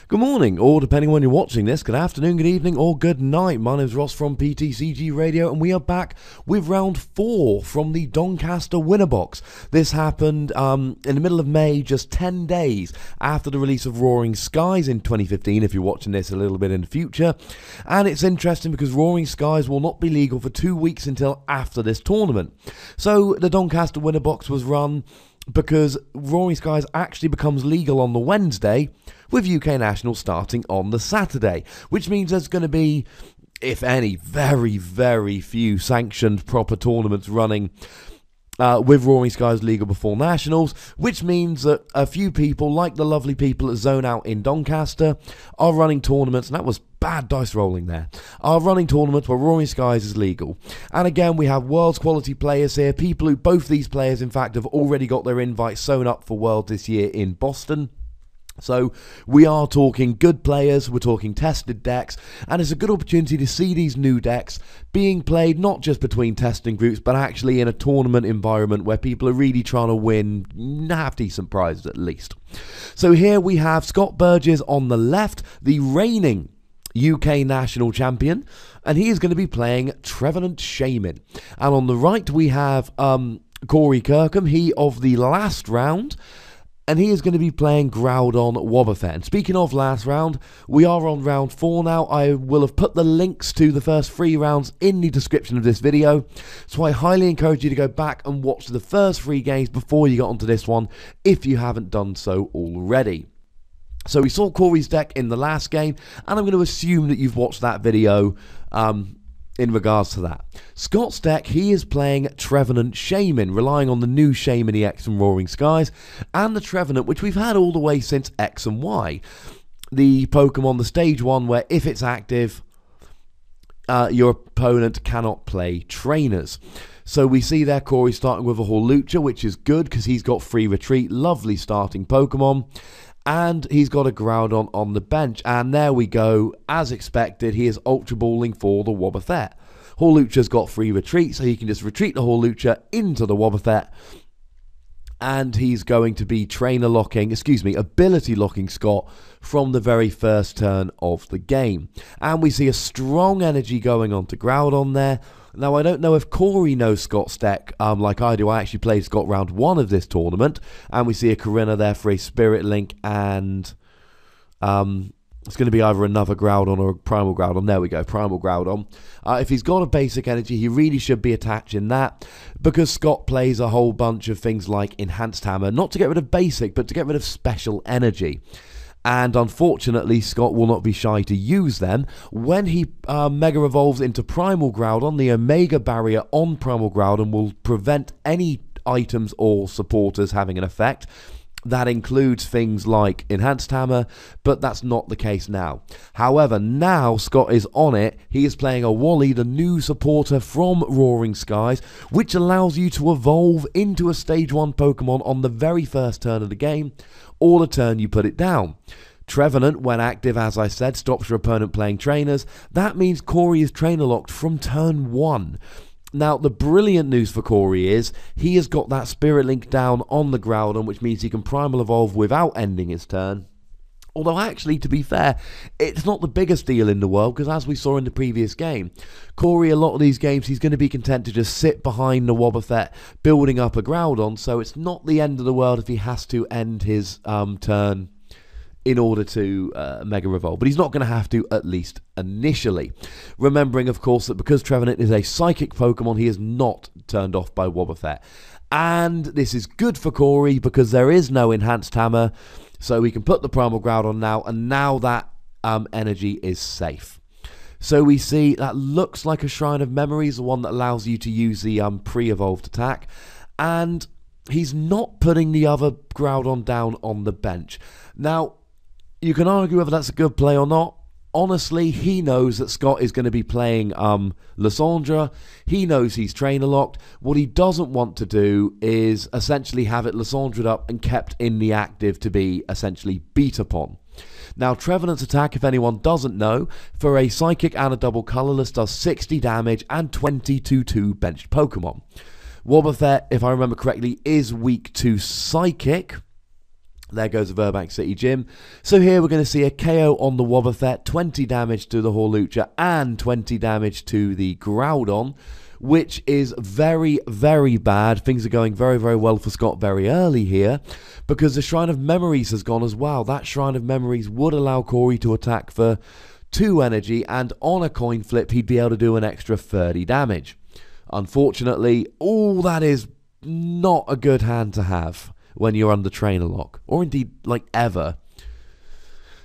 Good morning, or depending on when you're watching this, good afternoon, good evening, or good night. My name's Ross from PTCGRadio, and we are back with round 4 from the Doncaster Winner Box. This happened in the middle of May, just 10 days after the release of Roaring Skies in 2015, if you're watching this a little bit in the future. And it's interesting because Roaring Skies will not be legal for 2 weeks until after this tournament. So the Doncaster Winner Box was run because Roaring Skies actually becomes legal on the Wednesday, with UK Nationals starting on the Saturday, which means there's going to be, if any, very, very few sanctioned proper tournaments running with Roaring Skies legal before Nationals, which means that a few people, like the lovely people at Zone Out in Doncaster, are running tournaments, and that was bad dice rolling there, are running tournaments where Roaring Skies is legal. And again, we have Worlds quality players here, people who, both these players in fact, have already got their invites sewn up for Worlds this year in Boston. So we are talking good players, we're talking tested decks, and it's a good opportunity to see these new decks being played not just between testing groups, but actually in a tournament environment where people are really trying to win half decent prizes at least. So here we have Scott Burgess on the left, the reigning UK National Champion, and he is going to be playing Trevenant Shaymin. And on the right we have Cory Kirkham, he of the last round, and he is going to be playing Groudon Wobbuffet. And speaking of last round, we are on round 4 now. I will have put the links to the first 3 rounds in the description of this video, so I highly encourage you to go back and watch the first 3 games before you get onto this one, if you haven't done so already. So we saw Cory's deck in the last game, and I'm going to assume that you've watched that video in regards to that. Scott's deck, he is playing Trevenant Shaymin, relying on the new Shaymin EX from Roaring Skies, and the Trevenant, which we've had all the way since X and Y. The Pokemon, the stage 1, where if it's active, your opponent cannot play trainers. So we see there Cory starting with a Hawlucha, which is good because he's got free retreat, lovely starting Pokemon. And he's got a Groudon on the bench. And there we go. As expected, he is Ultra Balling for the Wobbuffet. Hawlucha's got free retreat, so he can just retreat the Hawlucha into the Wobbuffet. And he's going to be ability locking Scott from the very first turn of the game. And we see a strong energy going on to Groudon there. Now, I don't know if Cory knows Scott's deck like I do. I actually played Scott round 1 of this tournament, and we see a Corinna there for a Spirit Link, and it's going to be either another Groudon or a Primal Groudon. There we go, Primal Groudon. If he's got a basic energy, he really should be attaching that, because Scott plays a whole bunch of things like Enhanced Hammer, not to get rid of basic, but to get rid of special energy. And unfortunately, Scott will not be shy to use them. When he Mega Evolves into Primal Groudon, the Omega Barrier on Primal Groudon will prevent any items or supporters having an effect. That includes things like Enhanced Hammer, but that's not the case now. However, now Scott is on it. He is playing a Wally, the new supporter from Roaring Skies, which allows you to evolve into a Stage 1 Pokemon on the very first turn of the game, or the turn you put it down. Trevenant, when active, as I said, stops your opponent playing trainers. That means Cory is trainer locked from turn 1. Now, the brilliant news for Cory is he has got that Spirit Link down on the Groudon, which means he can Primal Evolve without ending his turn. Although, actually, to be fair, it's not the biggest deal in the world, because as we saw in the previous game, Cory, a lot of these games, he's going to be content to just sit behind the Wobbuffet, building up a Groudon, so it's not the end of the world if he has to end his turn in order to Mega Evolve. But he's not going to have to, at least initially. Remembering, of course, that because Trevenant is a Psychic Pokemon, he is not turned off by Wobbuffet. And this is good for Cory, because there is no Enhanced Hammer, so we can put the Primal Groudon now, and now that energy is safe. So we see that looks like a Shrine of Memories, the one that allows you to use the pre-evolved attack. And he's not putting the other Groudon down on the bench. Now, you can argue whether that's a good play or not. Honestly, he knows that Scott is going to be playing Lysandre. He knows he's trainer locked. What he doesn't want to do is essentially have it Lysandre'd up and kept in the active to be essentially beat upon. Now, Trevenant's attack, if anyone doesn't know, for a Psychic and a double colourless, does 60 damage and 20/2 benched Pokemon. Wobbuffet, if I remember correctly, is weak to Psychic. There goes the Burbank City Gym. So here we're going to see a KO on the Wobbuffet, 20 damage to the Hawlucha and 20 damage to the Groudon, which is very, very bad. Things are going very, very well for Scott very early here because the Shrine of Memories has gone as well. That Shrine of Memories would allow Cory to attack for 2 energy, and on a coin flip he'd be able to do an extra 30 damage. Unfortunately, that is not a good hand to have when you're under trainer lock, or indeed like ever.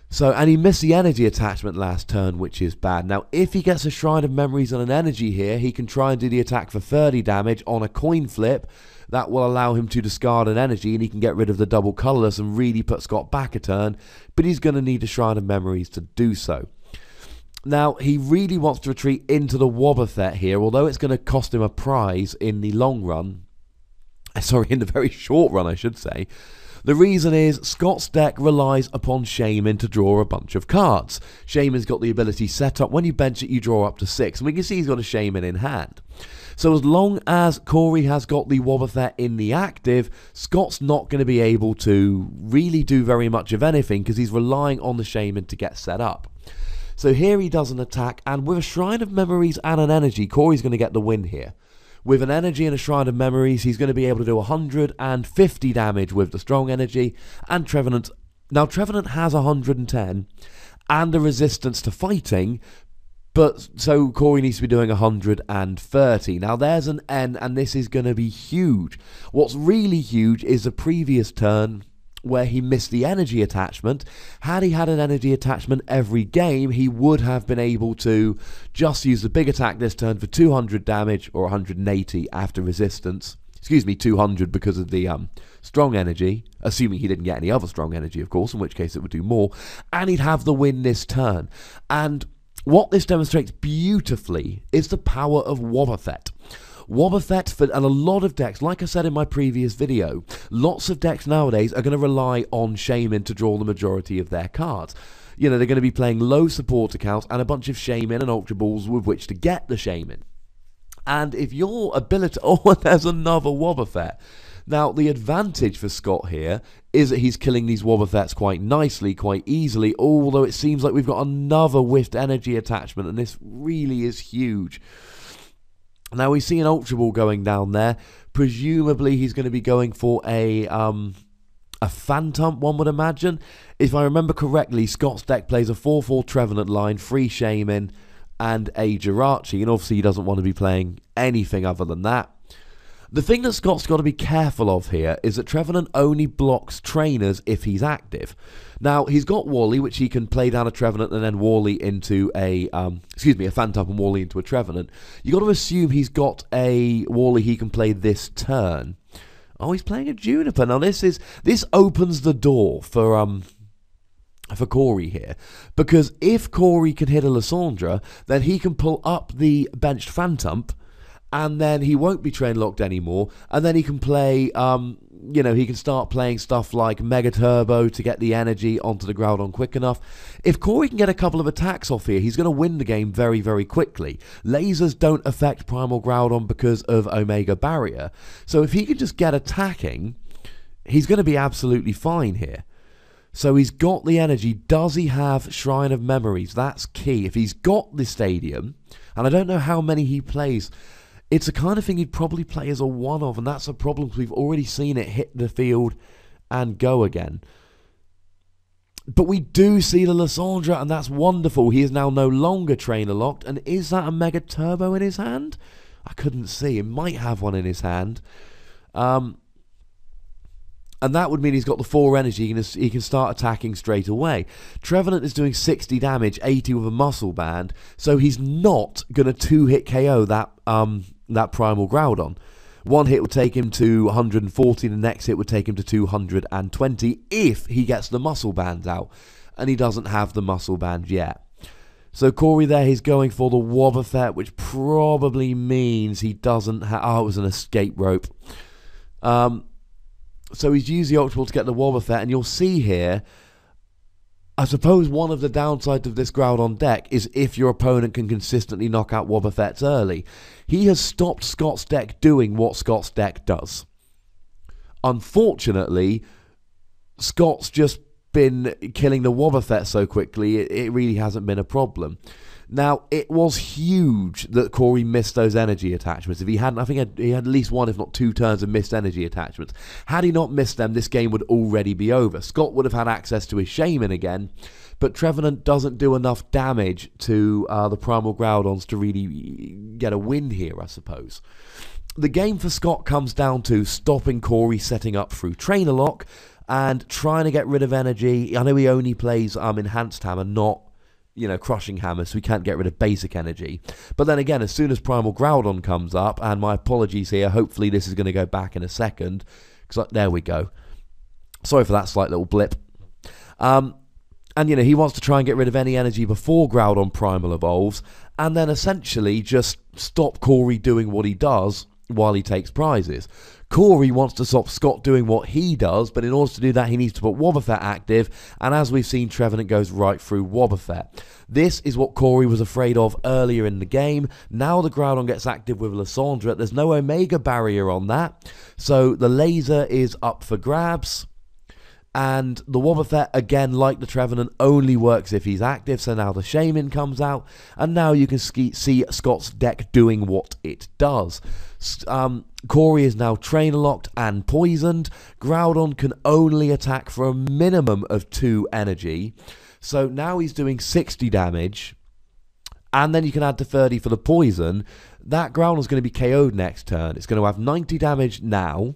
So, and he missed the energy attachment last turn, which is bad. Now, if he gets a Shrine of Memories on an energy here, he can try and do the attack for 30 damage on a coin flip. That will allow him to discard an energy, and he can get rid of the double colourless and really put Scott back a turn, but he's going to need a Shrine of Memories to do so. Now, he really wants to retreat into the Wobbuffet here, although it's going to cost him a prize in the long run. Sorry, in the very short run, I should say. The reason is Scott's deck relies upon Shaymin to draw a bunch of cards. Shaymin's got the ability set up. When you bench it, you draw up to 6. And we can see he's got a Shaymin in hand. So as long as Cory has got the Wobbuffet in the active, Scott's not going to be able to really do very much of anything because he's relying on the Shaymin to get set up. So here he does an attack, and with a Shrine of Memories and an energy, Cory's going to get the win here. With an energy and a Shrine of Memories, he's going to be able to do 150 damage with the strong energy. And Trevenant, now Trevenant has 110 and a resistance to fighting, but so Cory needs to be doing 130. Now there's an N, and this is going to be huge. What's really huge is the previous turn where he missed the energy attachment. Had he had an energy attachment every game, he would have been able to just use the big attack this turn for 200 damage, or 180 after resistance. Excuse me, 200 because of the strong energy, assuming he didn't get any other strong energy, of course, in which case it would do more, and he'd have the win this turn. And what this demonstrates beautifully is the power of Wobbuffet. Wobbuffet, and a lot of decks, like I said in my previous video, lots of decks nowadays are going to rely on Shaymin to draw the majority of their cards. You know, they're going to be playing low support accounts and a bunch of Shaymin and Ultra Balls with which to get the Shaymin. And if your ability... Oh, there's another Wobbuffet. Now, the advantage for Scott here is that he's killing these Wobbuffets quite nicely, quite easily, although it seems like we've got another Whiffed energy attachment, and this really is huge. Now we see an Ultra Ball going down there. Presumably he's going to be going for a Phantom, one would imagine. If I remember correctly, Scott's deck plays a 4-4 Trevenant line, 3 Shaymin, and a Jirachi, and obviously he doesn't want to be playing anything other than that. The thing that Scott's got to be careful of here is that Trevenant only blocks trainers if he's active. Now, he's got Wally, which he can play down a Trevenant and then Wally into a Phantom and Wally into a Trevenant. You've got to assume he's got a Wally he can play this turn. Oh, he's playing a Juniper. Now, this opens the door for Cory here, because if Cory can hit a Lysandra, then he can pull up the benched Phantom, and then he won't be train locked anymore, and then he can play, he can start playing stuff like Mega Turbo to get the energy onto the Groudon quick enough. If Cory can get a couple of attacks off here, he's going to win the game very, very quickly. Lasers don't affect Primal Groudon because of Omega Barrier, so if he can just get attacking, he's going to be absolutely fine here. So he's got the energy. Does he have Shrine of Memories? That's key. If he's got the Stadium, and I don't know how many he plays, it's the kind of thing he'd probably play as a one-off, and that's a problem because we've already seen it hit the field and go again. But we do see the Lysandra, and that's wonderful. He is now no longer trainer locked, and is that a Mega Turbo in his hand? I couldn't see. He might have one in his hand. And that would mean he's got the 4 energy. He can start attacking straight away. Trevenant is doing 60 damage, 80 with a muscle band, so he's not going to 2-hit KO that Primal Groudon. One hit would take him to 140, the next hit would take him to 220 if he gets the muscle band out. And he doesn't have the muscle band yet. So Cory there, he's going for the Wobbuffet, which probably means he doesn't have... Oh, it was an escape rope. So he's used the Ultra Ball to get the Wobbuffet, and you'll see here, I suppose one of the downsides of this Groudon deck is if your opponent can consistently knock out Wobbuffets early. He has stopped Scott's deck doing what Scott's deck does. Unfortunately, Scott's just been killing the Wobbuffet so quickly, it really hasn't been a problem. Now, it was huge that Cory missed those energy attachments. If he hadn't, I think he had at least one, if not two turns of missed energy attachments. Had he not missed them, this game would already be over. Scott would have had access to his Shaymin again, but Trevenant doesn't do enough damage to the Primal Groudons to really get a win here, I suppose. The game for Scott comes down to stopping Cory setting up through Trainer Lock and trying to get rid of energy. I know he only plays Enhanced Hammer, not Crushing Hammer, so we can't get rid of basic energy. But then again, as soon as Primal Groudon comes up, and my apologies here, hopefully this is going to go back in a second, because there we go. Sorry for that slight little blip. And he wants to try and get rid of any energy before Groudon Primal evolves, and then essentially just stop Cory doing what he does while he takes prizes. Cory wants to stop Scott doing what he does, but in order to do that, he needs to put Wobbuffet active, and as we've seen, Trevenant goes right through Wobbuffet. This is what Cory was afraid of earlier in the game. Now the Groudon gets active with Lysandra. There's no Omega barrier on that, so the laser is up for grabs. And the Wobbuffet, again, like the Trevenant, only works if he's active. So now the Shaymin comes out, and now you can see Scott's deck doing what it does. Cory is now Trainer Locked and poisoned. Groudon can only attack for a minimum of 2 energy. So now he's doing 60 damage. And then you can add the 30 for the poison. That Groudon's going to be KO'd next turn. It's going to have 90 damage now.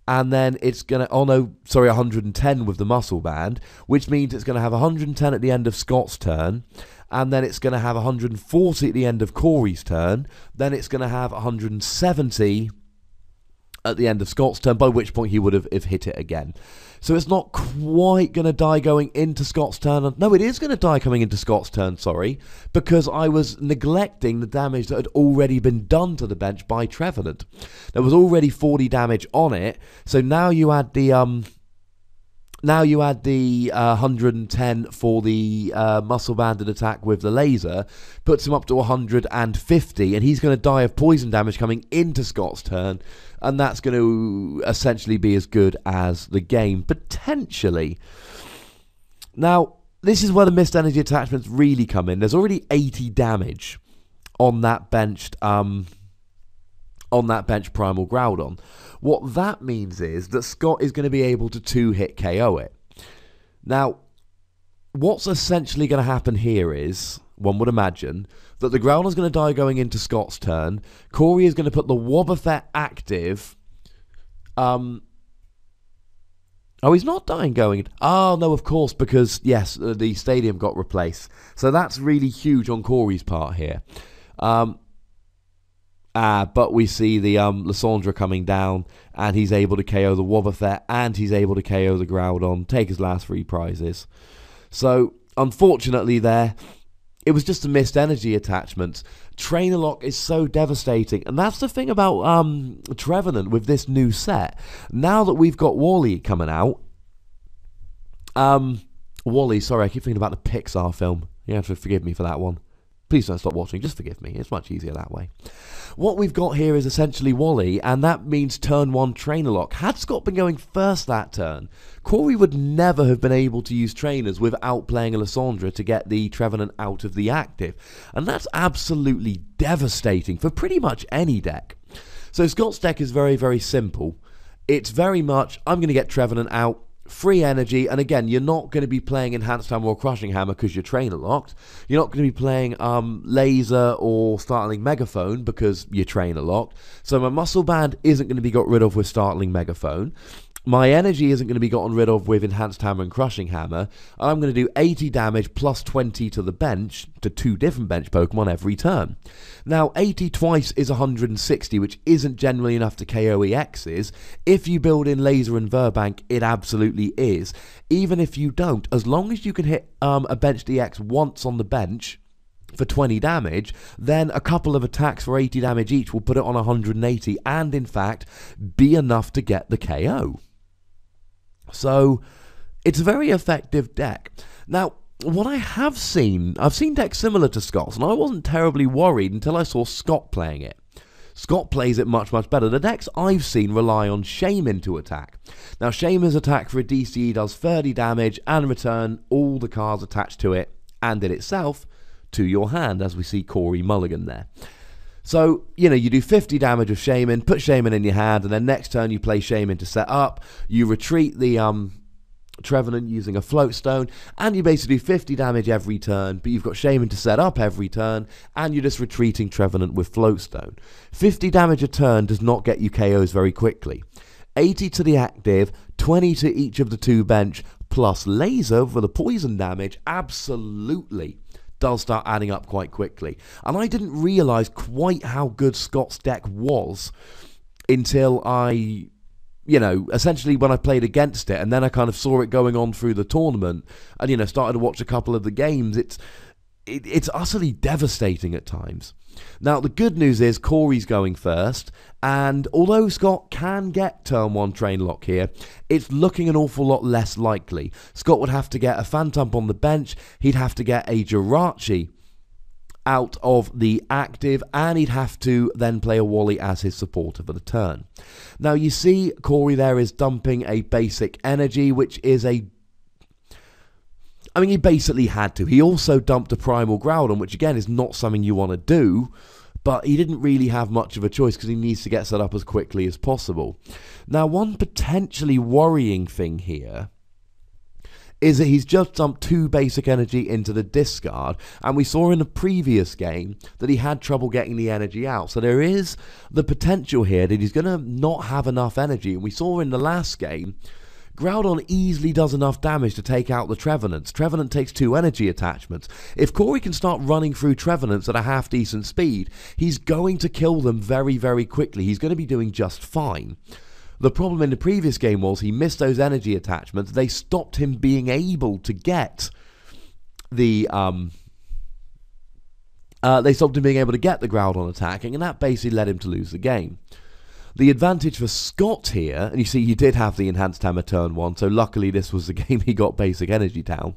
And then it's going to, 110 with the muscle band, which means it's going to have 110 at the end of Scott's turn, and then it's going to have 140 at the end of Cory's turn, then it's going to have 170 at the end of Scott's turn, by which point he would have hit it again. So it's not quite going to die going into Scott's turn. No, it is going to die coming into Scott's turn, sorry, because I was neglecting the damage that had already been done to the bench by Trevenant. There was already 40 damage on it, so now you add the 110 for the muscle-banded attack with the laser, puts him up to 150, and he's going to die of poison damage coming into Scott's turn, and that's going to essentially be as good as the game, potentially. Now, this is where the missed energy attachments really come in. There's already 80 damage on that benched Primal Groudon. What that means is that Scott is going to be able to 2-hit KO it. Now, what's essentially going to happen here is, one would imagine, that the Groudon's going to die going into Scott's turn. Cory is going to put the Wobbuffet active. Oh, he's not dying going... Oh, no, of course, because, yes, the stadium got replaced. So that's really huge on Cory's part here. But we see the Lysandra coming down, and he's able to KO the Wobbuffet, and he's able to KO the Groudon, take his last 3 prizes. So, unfortunately there, it was just a missed energy attachment. Trainer Lock is so devastating, and that's the thing about Trevenant with this new set. Now that we've got Wally coming out, Wally, sorry, I keep thinking about the Pixar film. You have to forgive me for that one. Please don't stop watching, just forgive me, it's much easier that way. What we've got here is essentially Wally, and that means turn 1 Trainer Lock. Had Scott been going first that turn, Cory would never have been able to use trainers without playing a Lysandra to get the Trevenant out of the active. And that's absolutely devastating for pretty much any deck. So Scott's deck is very, very simple. It's very much, I'm going to get Trevenant out, free energy, and again, you're not going to be playing Enhanced Hammer or Crushing Hammer because you're Trainer Locked. You're not going to be playing Laser or Startling Megaphone because you're Trainer Locked. So my Muscle Band isn't going to be got rid of with Startling Megaphone. My energy isn't going to be gotten rid of with Enhanced Hammer and Crushing Hammer. I'm going to do 80 damage plus 20 to the bench, to 2 different bench Pokemon every turn. Now, 80 twice is 160, which isn't generally enough to KO EXs. If you build in Laser and Verbank, it absolutely is. Even if you don't, as long as you can hit a benched EX once on the bench for 20 damage, then a couple of attacks for 80 damage each will put it on 180, and in fact, be enough to get the KO. So, it's a very effective deck. Now, what I have seen, I've seen decks similar to Scott's, and I wasn't terribly worried until I saw Scott playing it. Scott plays it much, much better. The decks I've seen rely on Shaymin to attack. Now, Shaymin's attack for a DCE does 30 damage and return all the cards attached to it and in itself to your hand, as we see Cory mulligan there. So, you know, you do 50 damage with Shaymin, put Shaymin in your hand, and then next turn you play Shaymin to set up. You retreat the Trevenant using a float stone, and you basically do 50 damage every turn, but you've got Shaymin to set up every turn, and you're just retreating Trevenant with float stone. 50 damage a turn does not get you KOs very quickly. 80 to the active, 20 to each of the 2 bench, plus laser for the poison damage, absolutely does start adding up quite quickly. And I didn't realise quite how good Scott's deck was until I, you know, essentially when I played against it, and then I kind of saw it going on through the tournament, and, you know, started to watch a couple of the games. It's utterly devastating at times. Now, the good news is Cory's going first, and although Scott can get turn 1 train lock here, it's looking an awful lot less likely. Scott would have to get a Phantump on the bench, he'd have to get a Jirachi out of the active, and he'd have to then play a Wally as his supporter for the turn. Now, you see Cory there is dumping a basic energy, which is a... I mean, he basically had to. He also dumped a Primal Groudon, which again is not something you want to do, but he didn't really have much of a choice because he needs to get set up as quickly as possible. Now, one potentially worrying thing here is that he's just dumped 2 basic energy into the discard, and we saw in the previous game that he had trouble getting the energy out. So there is the potential here that he's going to not have enough energy, and we saw in the last game Groudon easily does enough damage to take out the Trevenants. Trevenant takes 2 energy attachments. If Cory can start running through Trevenants at a half-decent speed, he's going to kill them very, very quickly. He's going to be doing just fine. The problem in the previous game was he missed those energy attachments. They stopped him being able to get the Groudon attacking, and that basically led him to lose the game. The advantage for Scott here, and you see he did have the enhanced hammer turn 1, so luckily this was the game he got basic energy down.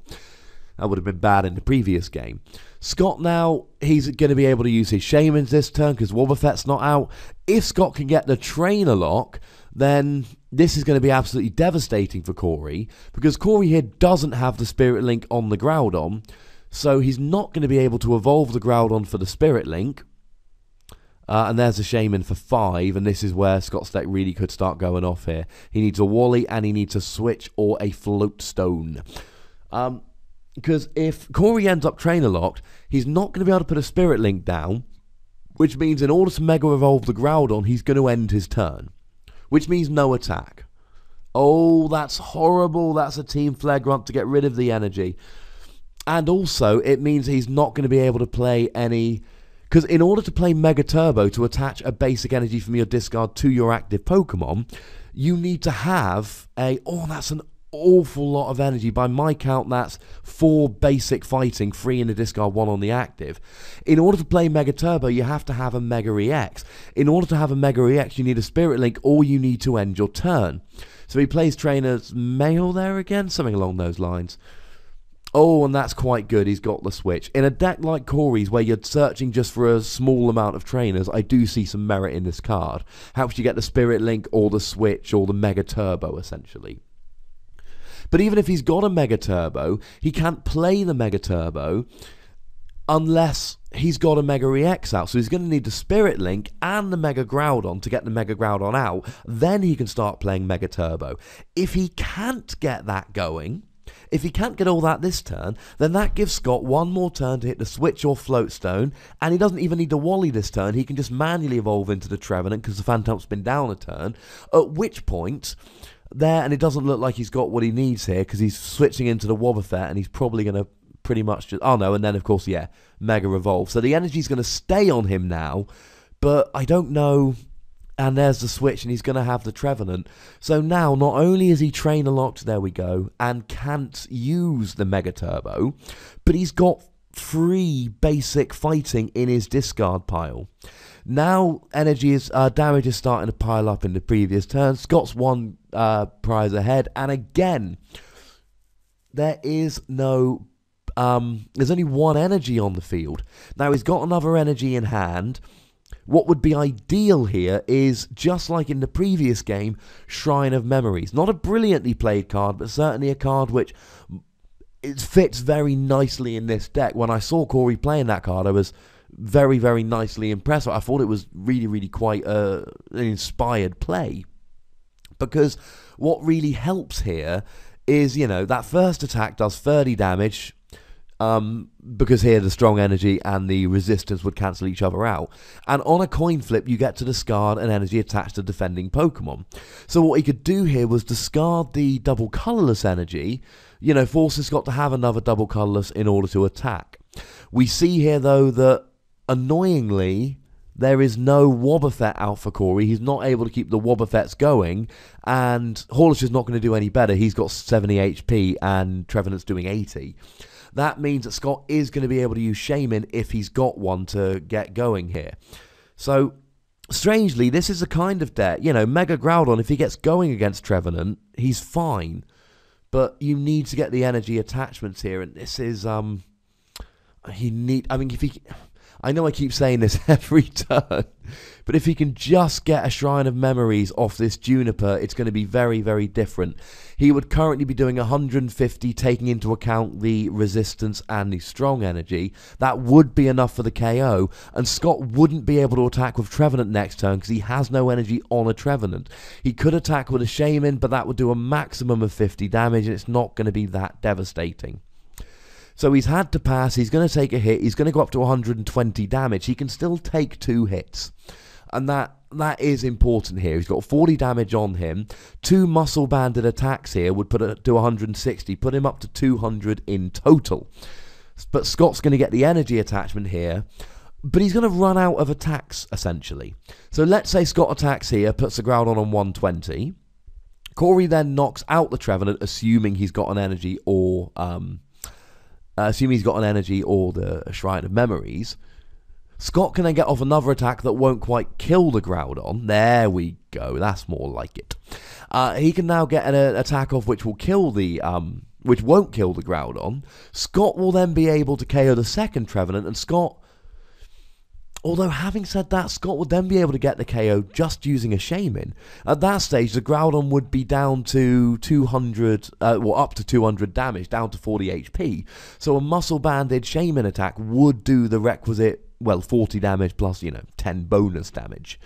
That would have been bad in the previous game. Scott now, he's going to be able to use his Shaymins this turn because Wobbuffet's not out. If Scott can get the trainer lock, then this is going to be absolutely devastating for Cory, because Cory here doesn't have the Spirit Link on the Groudon, so he's not going to be able to evolve the Groudon for the Spirit Link. And there's a Shaymin for 5, and this is where Scott's deck really could start going off here. He needs a Wally, and he needs a Switch or a Float Stone. Because if Cory ends up Trainer Locked, he's not going to be able to put a Spirit Link down, which means in order to Mega Evolve the Groudon, he's going to end his turn, which means no attack. Oh, that's horrible. That's a Team Flare Grunt to get rid of the energy. And also, it means he's not going to be able to play any... Because in order to play Mega Turbo to attach a basic energy from your discard to your active Pokemon, you need to have a... Oh, that's an awful lot of energy. By my count, that's 4 basic fighting, 3 in the discard, 1 on the active. In order to play Mega Turbo, you have to have a Mega EX. In order to have a Mega EX, you need a Spirit Link, or you need to end your turn. So he plays Trainer's Mail there again, something along those lines. Oh, and that's quite good. He's got the Switch. In a deck like Cory's, where you're searching just for a small amount of trainers, I do see some merit in this card. Helps you get the Spirit Link or the Switch or the Mega Turbo, essentially. But even if he's got a Mega Turbo, he can't play the Mega Turbo unless he's got a Mega EX out. So he's going to need the Spirit Link and the Mega Groudon to get the Mega Groudon out. Then he can start playing Mega Turbo. If he can't get that going... If he can't get all that this turn, then that gives Scott 1 more turn to hit the Switch or Float Stone, and he doesn't even need to Wally this turn. He can just manually evolve into the Trevenant because the Phantump's been down a turn, at which point, there, and it doesn't look like he's got what he needs here because he's switching into the Wobbuffet, and he's probably going to pretty much just... Oh no, and then of course, yeah, Mega Evolve. So the energy's going to stay on him now, but I don't know... And there's the Switch, and he's going to have the Trevenant. So now, not only is he Trainer Locked, there we go, and can't use the Mega Turbo, but he's got 3 basic fighting in his discard pile. Now, damage is starting to pile up in the previous turn. Scott's 1 prize ahead, and again, there is no... there's only 1 energy on the field. Now, he's got another energy in hand... what would be ideal here is, just like in the previous game, Shrine of Memories. Not a brilliantly played card, but certainly a card which it fits very nicely in this deck. When I saw Cory playing that card, I was very, very nicely impressed. I thought it was really, really quite an inspired play. Because what really helps here is, that first attack does 30 damage, because here the strong energy and the resistance would cancel each other out. And on a coin flip, you get to discard an energy attached to defending Pokemon. So what he could do here was discard the double colourless energy, forcing Scott to have another double colourless in order to attack. We see here, though, that annoyingly, there is no Wobbuffet out for Cory. He's not able to keep the Wobbuffets going, and Horlish is not going to do any better. He's got 70 HP, and Trevenant's doing 80. That means that Scott is going to be able to use Shaymin if he's got one to get going here. So, strangely, this is a kind of deck. Mega Groudon, if he gets going against Trevenant, he's fine. But you need to get the energy attachments here, and this is, I know I keep saying this every turn, but if he can just get a Shrine of Memories off this Juniper, it's going to be very, very different. He would currently be doing 150, taking into account the resistance and the strong energy. That would be enough for the KO, and Scott wouldn't be able to attack with Trevenant next turn because he has no energy on a Trevenant. He could attack with a Shaymin, but that would do a maximum of 50 damage, and it's not going to be that devastating. So he's had to pass, he's going to take a hit, he's going to go up to 120 damage. He can still take 2 hits. And that is important here. He's got 40 damage on him. 2 muscle-banded attacks here would put it to 160, put him up to 200 in total. But Scott's going to get the energy attachment here, but he's going to run out of attacks, essentially. So let's say Scott attacks here, puts the Groudon on 120. Cory then knocks out the Trevenant, assuming he's got an energy or... assuming he's got an energy or the Shrine of Memories. Scott can then get off another attack that won't quite kill the Groudon. There we go. That's more like it. He can now get an attack off which will kill the which won't kill the Groudon. Scott will then be able to KO the second Trevenant, and Scott, although having said that, Scott would then be able to get the KO just using a Shaymin. At that stage, the Groudon would be down to 200, up to 200 damage, down to 40 HP. So a muscle-banded Shaymin attack would do the requisite, 40 damage plus, 10 bonus damage.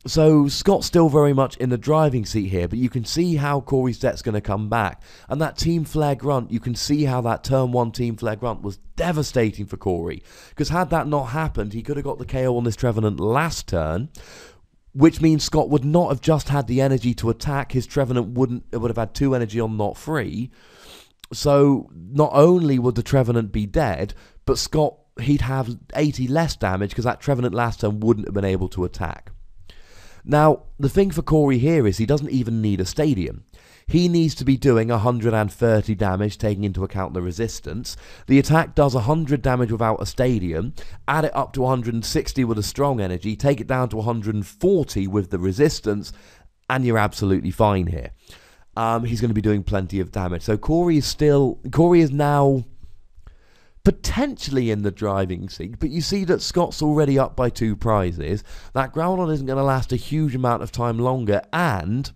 So Scott's still very much in the driving seat here, but you can see how Cory's deck's going to come back. And that Team Flare Grunt, you can see how that turn 1 Team Flare Grunt was devastating for Cory. Because had that not happened, he could have got the KO on this Trevenant last turn, which means Scott would not have just had the energy to attack. His Trevenant would have had 2 energy on not 3. So not only would the Trevenant be dead, but Scott, he'd have 80 less damage because that Trevenant last turn wouldn't have been able to attack. Now, the thing for Cory here is he doesn't even need a Stadium. He needs to be doing 130 damage, taking into account the resistance. The attack does 100 damage without a Stadium. Add it up to 160 with a strong energy. Take it down to 140 with the resistance, and you're absolutely fine here. He's going to be doing plenty of damage. So Cory is now potentially in the driving seat, but you see that Scott's already up by 2 prizes. That Groudon isn't going to last a huge amount of time longer, and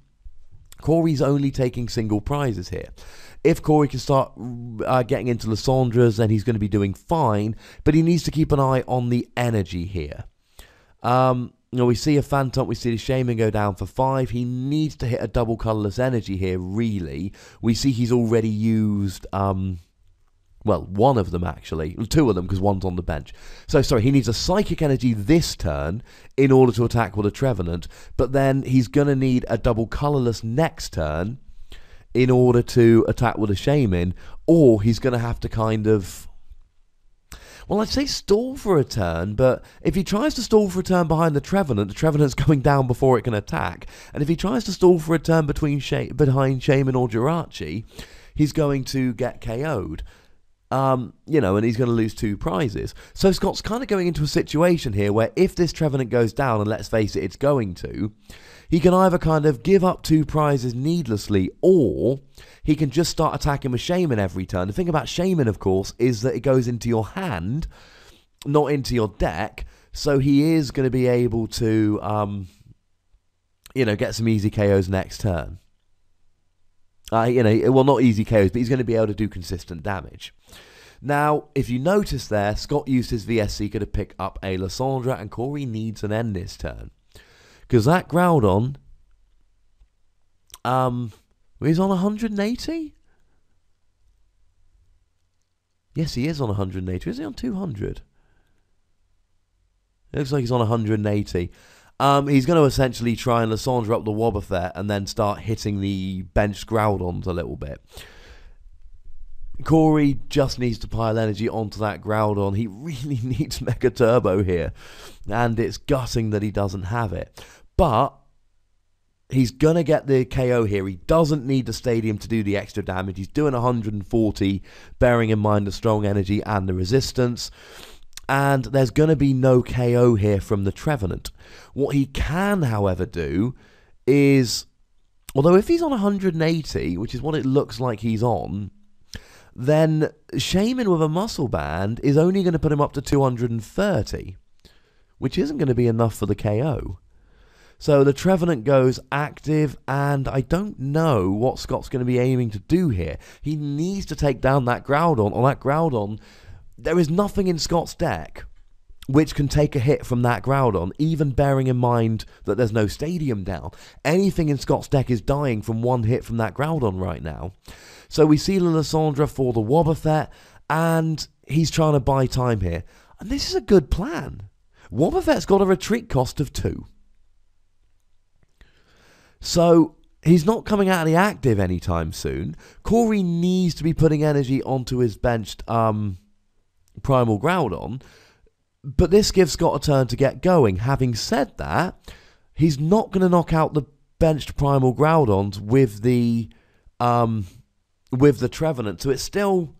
Cory's only taking single prizes here. If Cory can start getting into Lysandras, then he's going to be doing fine, but he needs to keep an eye on the energy here. We see a Phantom, we see the Shaymin go down for 5. He needs to hit a double colourless energy here, really. We see he's already used... one of them actually. 2 of them because one's on the bench. So, sorry, he needs a Psychic Energy this turn in order to attack with a Trevenant, but then he's going to need a double colourless next turn in order to attack with a Shaymin, or he's going to have to kind of... I'd say stall for a turn, but if he tries to stall for a turn behind the Trevenant's going down before it can attack, and if he tries to stall for a turn behind Shaymin or Jirachi, he's going to get KO'd. And he's going to lose 2 prizes. So Scott's kind of going into a situation here where if this Trevenant goes down, and let's face it, it's going to, he can either kind of give up 2 prizes needlessly, or he can just start attacking with Shaymin every turn. The thing about Shaymin, of course, is that it goes into your hand, not into your deck. So he is going to be able to, get some easy KOs next turn. Well, not easy KOs, but he's going to be able to do consistent damage. Now, if you notice there, Scott used his VS Seeker to pick up a Lysandra, and Cory needs an end this turn. Because that Groudon, he's on 180? Yes, he is on 180. Is he on 200? It looks like he's on 180. He's going to essentially try and Lysandra up the Wobbuffet and then start hitting the benched Groudons a little bit. Cory just needs to pile energy onto that Groudon. He really needs Mega Turbo here, and it's gutting that he doesn't have it. But he's going to get the KO here. He doesn't need the Stadium to do the extra damage. He's doing 140, bearing in mind the strong energy and the resistance. And there's going to be no KO here from the Trevenant. What he can, however, do is, although if he's on 180, which is what it looks like he's on, then Shaymin with a Muscle Band is only going to put him up to 230, which isn't going to be enough for the KO. So the Trevenant goes active, and I don't know what Scott's going to be aiming to do here. He needs to take down that Groudon. On that Groudon, there is nothing in Scott's deck which can take a hit from that Groudon, even bearing in mind that there's no Stadium down. Anything in Scott's deck is dying from one hit from that Groudon right now. So we see Lysandra for the Wobbuffet, and he's trying to buy time here. And this is a good plan. Wobbuffet's got a retreat cost of 2. So he's not coming out of the active anytime soon. Cory needs to be putting energy onto his benched Primal Groudon, but this gives Scott a turn to get going. Having said that, he's not going to knock out the benched Primal Groudons with the Trevenant, so it's still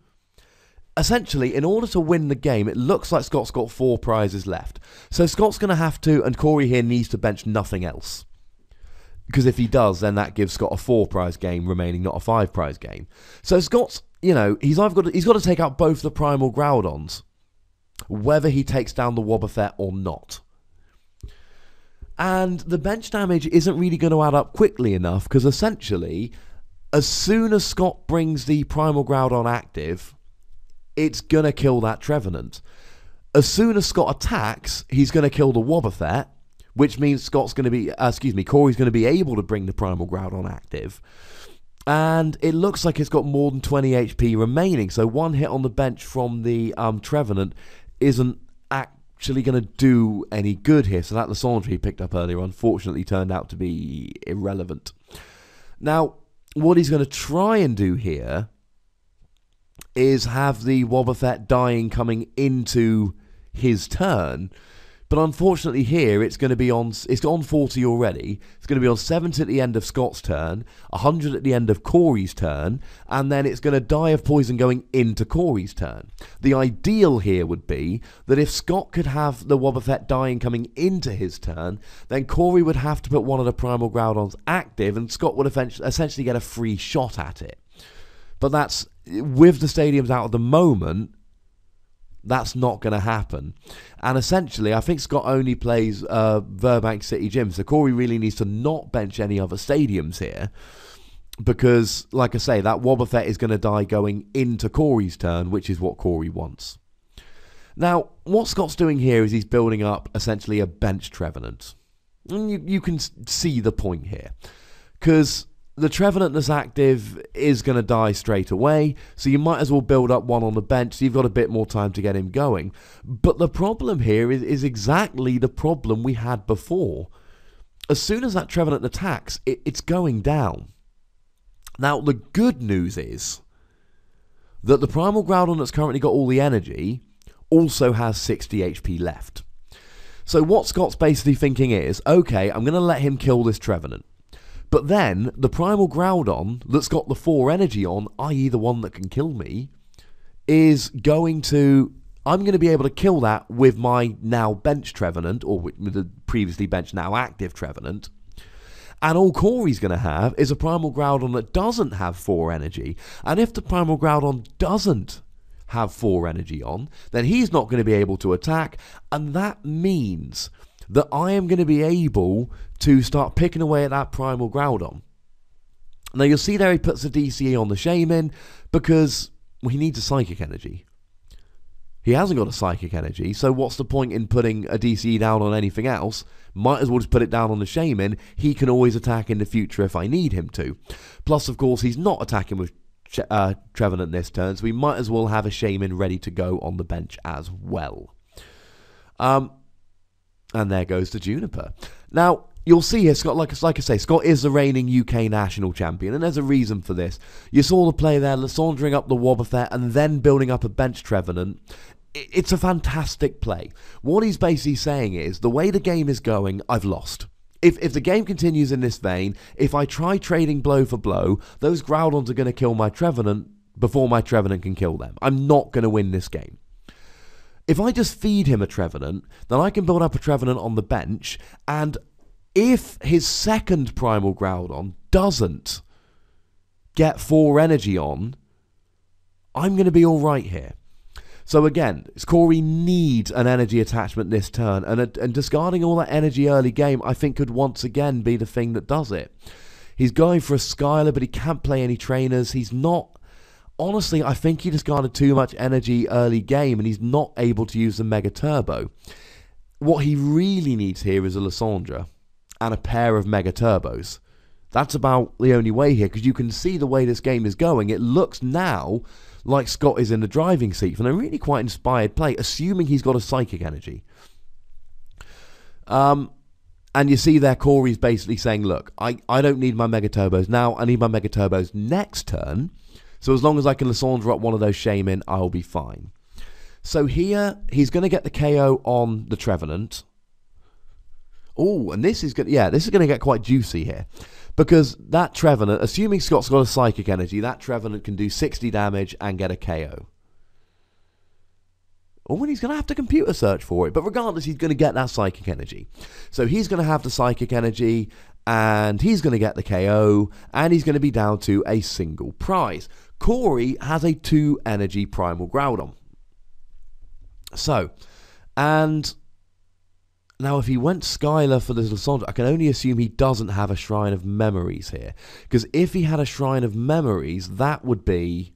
essentially, in order to win the game, it looks like Scott's got 4 prizes left. So Scott's going to have to, and Cory here needs to bench nothing else. Because if he does, then that gives Scott a 4-prize game remaining, not a 5-prize game. So Scott's, he's got to take out both the Primal Groudons, whether he takes down the Wobbuffet or not. And the bench damage isn't really going to add up quickly enough, because essentially, as soon as Scott brings the Primal Groudon active, it's going to kill that Trevenant. As soon as Scott attacks, he's going to kill the Wobbuffet, which means Cory's going to be able to bring the Primal Groudon active. And it looks like it's got more than 20 HP remaining, so one hit on the bench from the Trevenant isn't actually going to do any good here. So that Lysandra he picked up earlier unfortunately turned out to be irrelevant. Now, what he's going to try and do here is have the Wobbuffet dying coming into his turn. But unfortunately here, it's on 40 already. It's going to be on 70 at the end of Scott's turn, 100 at the end of Cory's turn, and then it's going to die of poison going into Cory's turn. The ideal here would be that if Scott could have the Wobbuffet dying coming into his turn, then Cory would have to put one of the Primal Groudons active, and Scott would essentially get a free shot at it. But that's, with the Stadiums out at the moment, that's not going to happen. And essentially, I think Scott only plays Burbank City Gym, so Cory really needs to not bench any other Stadiums here, because, like I say, that Wobbuffet is going to die going into Cory's turn, which is what Cory wants. Now, what Scott's doing here is he's building up, essentially, a bench Trevenant. And you can see the point here, because the Trevenant that's active is going to die straight away, so you might as well build up one on the bench, so you've got a bit more time to get him going. But the problem here is exactly the problem we had before. As soon as that Trevenant attacks, it's going down. Now, the good news is that the Primal Groudon that's currently got all the energy also has 60 HP left. So what Scott's basically thinking is, okay, I'm going to let him kill this Trevenant. But then, the Primal Groudon that's got the 4 energy on, i.e. the one that can kill me, I'm going to be able to kill that with my now bench Trevenant, or with the previously benched now active Trevenant. And all Cory's going to have is a Primal Groudon that doesn't have 4 energy. And if the Primal Groudon doesn't have 4 energy on, then he's not going to be able to attack, and that means that I am going to be able to start picking away at that primal Groudon. Now you'll see there he puts a DCE on the Shaymin because he needs a Psychic Energy. He hasn't got a Psychic Energy, so what's the point in putting a DCE down on anything else? Might as well just put it down on the Shaymin. He can always attack in the future if I need him to. Plus, of course, he's not attacking with Trevenant this turn, so we might as well have a Shaymin ready to go on the bench as well. And there goes the Juniper. Now, you'll see here, Scott, like I say, Scott is the reigning UK national champion, and there's a reason for this. You saw the play there, Lysandring up the Wobbuffet and then building up a bench Trevenant. It's a fantastic play. What he's basically saying is, the way the game is going, I've lost. If the game continues in this vein, if I try trading blow for blow, those Groudons are going to kill my Trevenant before my Trevenant can kill them. I'm not going to win this game. If I just feed him a Trevenant, then I can build up a Trevenant on the bench, and if his second primal Groudon doesn't get 4 energy on, I'm going to be alright here. So again, Cory needs an energy attachment this turn, and discarding all that energy early game, I think could once again be the thing that does it. He's going for a Skylar, but he can't play any trainers. He's not... Honestly, I think he discarded too much energy early game, and he's not able to use the Mega Turbo. What he really needs here is a Lysandra and a pair of Mega Turbos. That's about the only way here, because you can see the way this game is going. It looks now like Scott is in the driving seat for a really quite inspired play, assuming he's got a Psychic Energy. And you see there, Cory's basically saying, look, I don't need my Mega Turbos now. I need my Mega Turbos next turn. So as long as I can Lysandra up one of those Shaymin, I'll be fine. So here, he's going to get the KO on the Trevenant. Oh, and this is going to get quite juicy here. Because that Trevenant, assuming Scott's got a Psychic Energy, that Trevenant can do 60 damage and get a KO. Oh, and he's going to have to computer search for it. But regardless, he's going to get that Psychic Energy. So he's going to have the Psychic Energy, and he's going to get the KO, and he's going to be down to a single prize. Cory has a 2 energy primal Groudon. So, and now if he went Skylar for the Lysandra, I can only assume he doesn't have a Shrine of Memories here. Because if he had a Shrine of Memories, that would be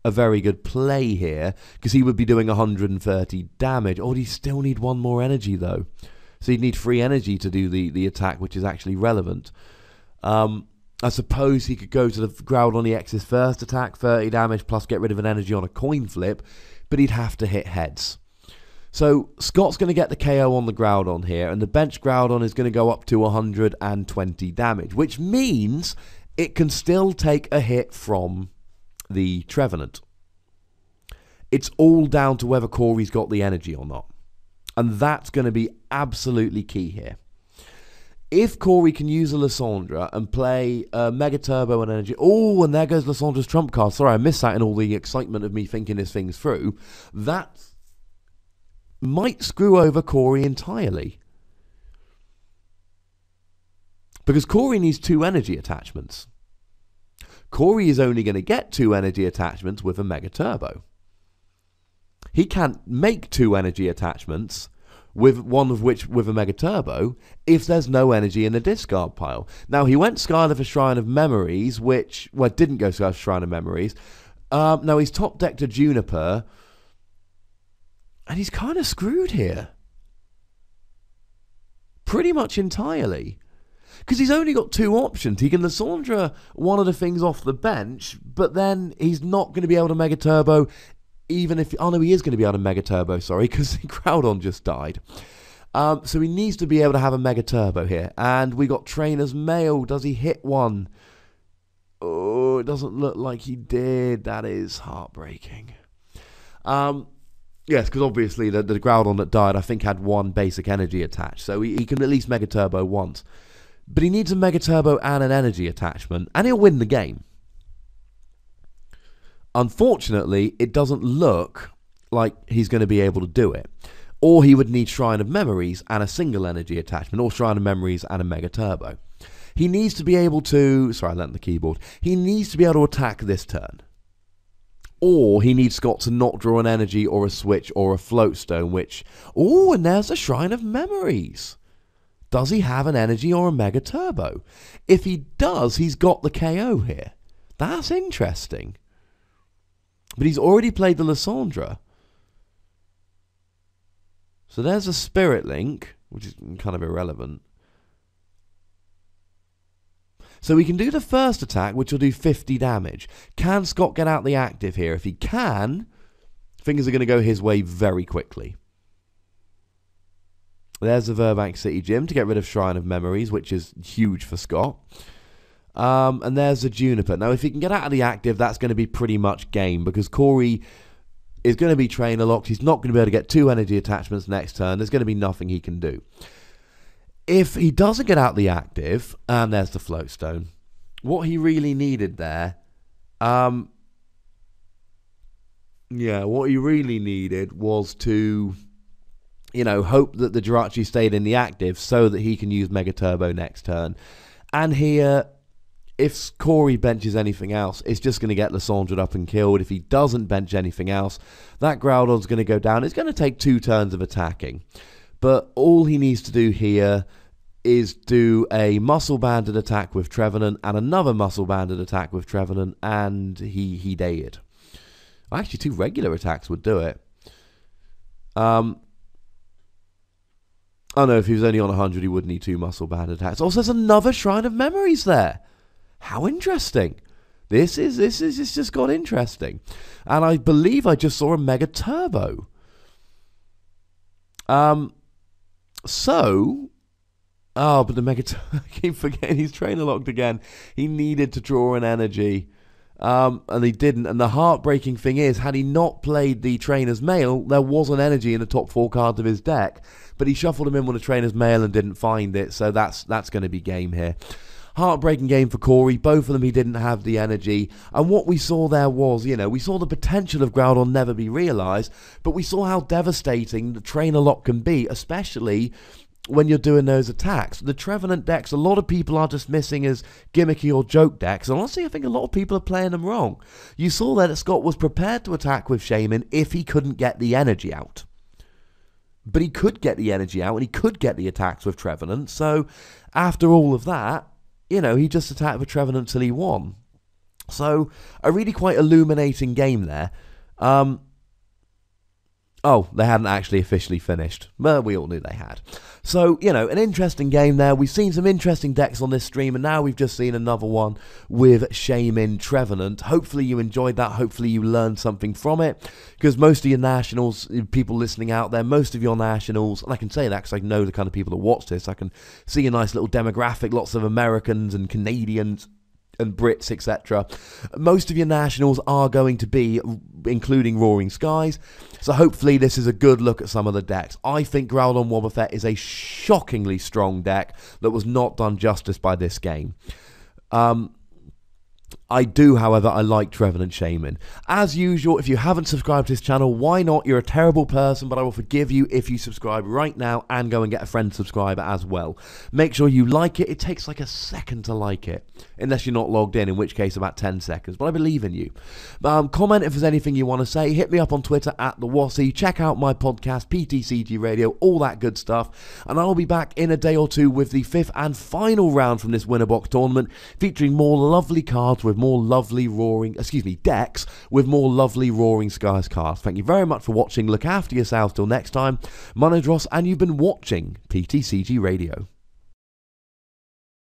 a very good play here, because he would be doing 130 damage. Oh, he'd still need 1 more energy though. So he'd need 3 energy to do the attack, which is actually relevant. I suppose he could go to the Groudon EX's first attack, 30 damage, plus get rid of an energy on a coin flip, but he'd have to hit heads. So Scott's going to get the KO on the Groudon here, and the bench Groudon is going to go up to 120 damage, which means it can still take a hit from the Trevenant. It's all down to whether Cory's got the energy or not, and that's going to be absolutely key here. If Cory can use a Lysandra and play Mega Turbo and Energy... Oh, and there goes Lysandra's trump card. Sorry, I missed that in all the excitement of me thinking this thing through. That might screw over Cory entirely. Because Cory needs 2 energy attachments. Cory is only going to get 2 energy attachments with a Mega Turbo. He can't make 2 energy attachments, with one of which with a Mega Turbo, if there's no energy in the discard pile. Now, he went Skylar for Shrine of Memories, which... Well, didn't go Skylar for Shrine of Memories. Now, he's top decked a Juniper, and he's kind of screwed here. Pretty much entirely. Because he's only got 2 options. He can Lysandra one of the things off the bench, but then he's not going to be able to Mega Turbo... Even if... Oh, no, he is going to be able to Mega Turbo, sorry, because Groudon just died. So he needs to be able to have a Mega Turbo here. And we got Trainer's Mail. Does he hit one? Oh, it doesn't look like he did. That is heartbreaking. Yes, because obviously the Groudon that died, I think, had 1 basic energy attached. So he can at least Mega Turbo once. But he needs a Mega Turbo and an energy attachment, and he'll win the game. Unfortunately, it doesn't look like he's going to be able to do it. Or he would need Shrine of Memories and a single energy attachment, or Shrine of Memories and a Mega Turbo. He needs to be able to... Sorry, I leant on the keyboard. He needs to be able to attack this turn. Or he needs Scott to not draw an energy or a switch or a float stone, which... Oh, and there's the Shrine of Memories. Does he have an energy or a Mega Turbo? If he does, he's got the KO here. That's interesting. But he's already played the Lysandra. So there's a Spirit Link, which is kind of irrelevant. So we can do the first attack, which will do 50 damage. Can Scott get out the active here? If he can, things are going to go his way very quickly. There's the Verbank City Gym to get rid of Shrine of Memories, which is huge for Scott. And there's the Juniper. Now, if he can get out of the active, that's going to be pretty much game, because Cory is going to be trainer locked. He's not going to be able to get 2 energy attachments next turn. There's going to be nothing he can do. If he doesn't get out the active, and there's the float stone, what he really needed there, what he really needed was to, hope that the Jirachi stayed in the active so that he can use Mega Turbo next turn. And here, if Cory benches anything else, it's just going to get Lysandra up and killed. If he doesn't bench anything else, that Groudon's going to go down. It's going to take 2 turns of attacking. But all he needs to do here is do a muscle-banded attack with Trevenant and another muscle-banded attack with Trevenant, and he did. Actually, 2 regular attacks would do it. Oh no, if he was only on 100, he would need 2 muscle-banded attacks. Also, there's another Shrine of Memories there. How interesting. This just got interesting. And I believe I just saw a Mega Turbo. But the Mega I keep forgetting he's trainer locked again. He needed to draw an energy, and he didn't. And the heartbreaking thing is, had he not played the Trainer's Mail, there was an energy in the top 4 cards of his deck, but he shuffled him in with a Trainer's Mail and didn't find it, so that's going to be game here. Heartbreaking game for Cory. Both of them, he didn't have the energy. And what we saw there was, we saw the potential of Groudon never be realised, but we saw how devastating the trainer lock can be, especially when you're doing those attacks. The Trevenant decks, a lot of people are dismissing as gimmicky or joke decks, and honestly, I think a lot of people are playing them wrong. You saw that Scott was prepared to attack with Shaymin if he couldn't get the energy out. But he could get the energy out, and he could get the attacks with Trevenant, so after all of that, he just attacked with Trevenant till he won. So, a really quite illuminating game there. Oh, they hadn't actually officially finished. Well, we all knew they had. So, an interesting game there. We've seen some interesting decks on this stream, and now we've just seen another one with Shaymin Trevenant. Hopefully you enjoyed that. Hopefully you learned something from it, because most of your nationals, people listening out there, most of your nationals, and I can say that because I know the kind of people that watch this, I can see a nice little demographic, lots of Americans and Canadians and Brits, etc. Most of your nationals are going to be including Roaring Skies, so hopefully this is a good look at some of the decks. I think Groudon Wobbuffet is a shockingly strong deck that was not done justice by this game. I do, however, I like Trevenant Shaymin. As usual, if you haven't subscribed to this channel, why not? You're a terrible person, but I will forgive you if you subscribe right now and go and get a friend subscriber as well. Make sure you like it. It takes like a second to like it, unless you're not logged in which case about 10 seconds, but I believe in you. Comment if there's anything you want to say. Hit me up on Twitter at @TheWassy. Check out my podcast, PTCGRadio, all that good stuff. And I'll be back in a day or two with the 5th and final round from this winner box tournament, featuring more lovely cards with more lovely decks with more lovely Roaring Skies cards. Thank you very much for watching. Look after yourselves till next time. My name's Ross, and you've been watching PTCG Radio.